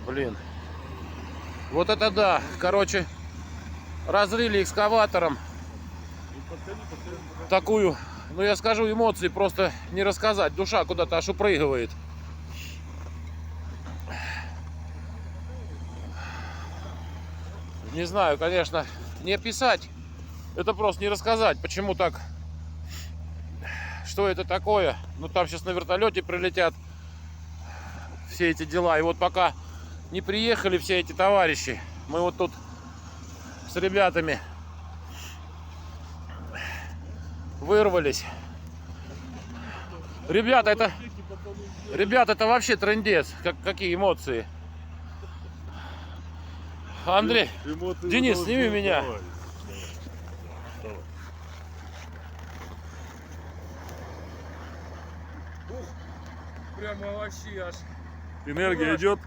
Блин. Вот это да. Короче, разрыли экскаватором такую, ну я скажу, эмоции просто не рассказать. Душа куда-то аж упрыгивает. Не знаю, конечно, не описать. Это просто не рассказать, почему так. Что это такое? Ну там сейчас на вертолете прилетят все эти дела. И вот пока не приехали все эти товарищи, мы вот тут с ребятами вырвались. Ребята, это вообще трындец. Какие эмоции. Андрей, Эмоции Денис, сними меня. Давай. Прямо вообще аж. Энергия идет.